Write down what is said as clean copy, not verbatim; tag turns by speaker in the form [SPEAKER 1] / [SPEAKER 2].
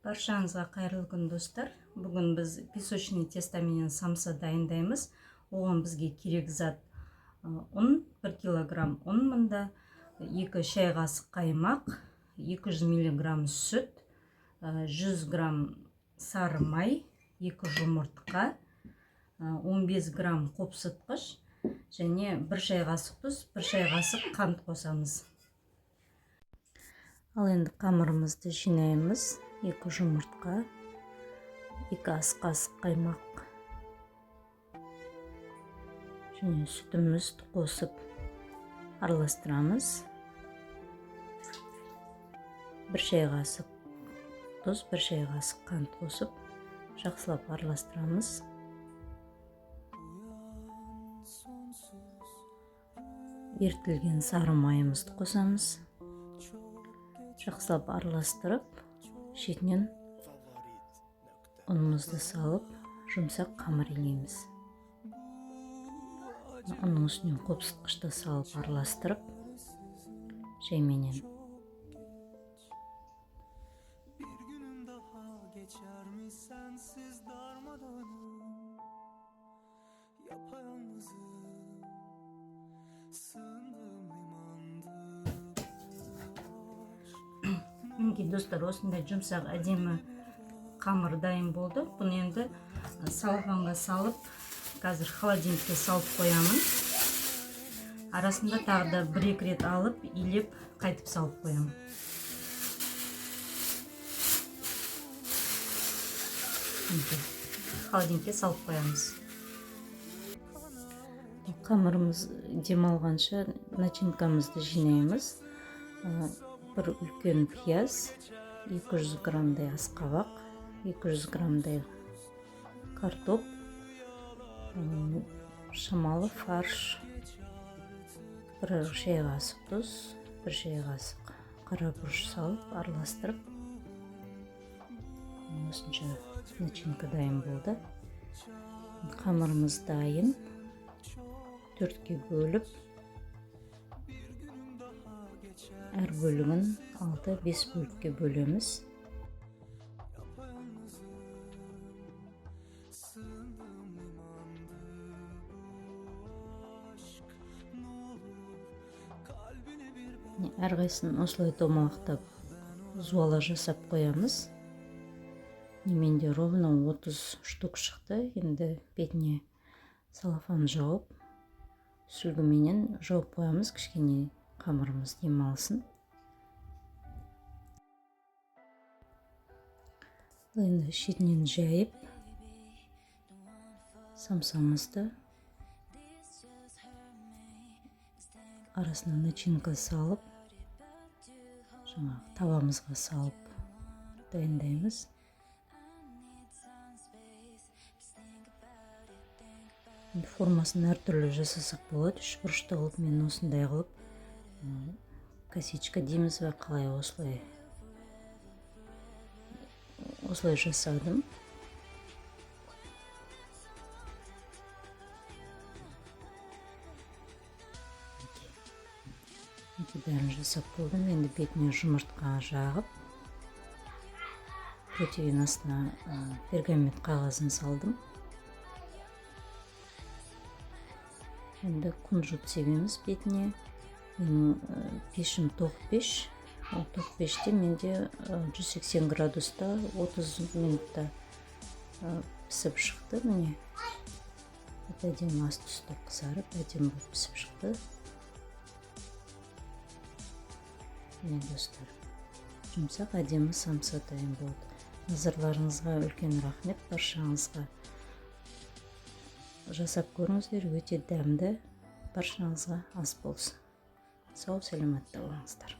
[SPEAKER 1] Баршаңызға қайырлы күн достар. Бүгін біз песочный тесто менен самса дайындаймыз. Оған бізге керек зат ұн, 1 килограмм ұн мында, 2 шай қасық қаймақ, 200 миллиграмм сүт, 100 грамм сары май, 2 жұмыртқа, 15 грамм қопсытқыш және 1 шай қасық тұз, 1 шай қасық қант қосамыз. Ал енді қамырымызды жинаймыз. 2 жұмыртқа, 2 ас қасық қаймақ және сүтімізді қосып араластырамыз. 1 шай қасық тұз, 1 шай қасық қант қосып жақсылап араластырамыз. Ерітілген сары майымызды қосамыз. Жақсылап араластырып, шетінен ұнымызды салып, жұмсақ қамыр илейміз. Ұнның үстінен қопсытқышты салып араластырып, жайменен Мінекей достар, осындай жұмсақ әдемі қамыр дайын болды. Бұны енді салафанға салып, қазір холодильникке салып қоямын. Арасында тағы да 1-2 рет алып, илеп, қайтып салып қоямын. Холодильникке салып қоямыз. Қамырымыз демалғанша начинкамызды жинаймыз. 1 үлкен пияз, 200 граммдай асқабақ, 200 граммдай картоп, шамалы фарш, 1 шай қасық тұз, 1 шай қасық қара бұрыш салып араластырып, осынша начинка дайын болды. Қамырымыз дайын, 4-ке бөліп, әр бөлігін 6-5 бөлікке бөлеміз. Әр қайсысын осылай домалақтап зуала жасап қоямыз. Менде ровно 30 штук шықты. Енді бетіне салафан жауып, сүлгіменен жауып қоямыз, кішкене қамырымыз демалсын. Енді шетінен жайып, самсамызды арасына начинка салып, жаңағы табамызға салып дайындаймыз. Формасын әртүрлі жасасақ болады. 3 бұрышты қылып, мен осындай қылып, косичка дейміз бе, қалай осылай жасадым. Бәрін жасап болдым. Енді бетіне жұмыртқа жағып, противень астына пергамент қағазын салдым. Енді күнжут себеміз бетіне. Менің пешім тоқ пеш. Тоқ пеште менде 180 градуста 30 минутта пісіп шықты. Міне, әдемі асты үсті қызарып, әдемі болып пісіп шықты. Міне достар, жұмсақ әдемі самса дайын болды. Назарларыңызға үлкен рахмет. Баршаңызға жасап көріңіздер, өте дәмді. Баршаңызға ас болсын. Сау, сәлематта болыңыздар.